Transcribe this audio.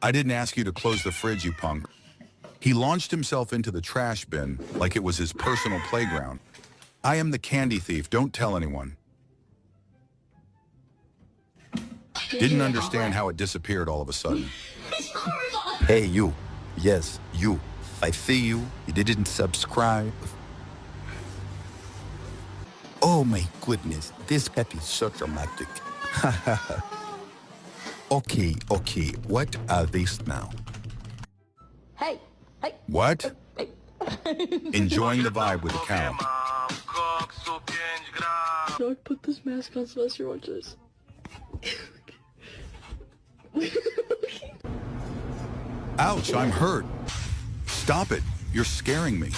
I didn't ask you to close the fridge, you punk. He launched himself into the trash bin like it was his personal playground. I am the candy thief, don't tell anyone. Didn't understand how it disappeared all of a sudden. Hey, you. Yes, you. I see you. You didn't subscribe. Oh my goodness, this cat is so dramatic. Okay, what are these now? Hey. What? Enjoying the vibe with the cow. No, I put this mask on Sylvester, watch this. Ouch, I'm hurt. Stop it. You're scaring me.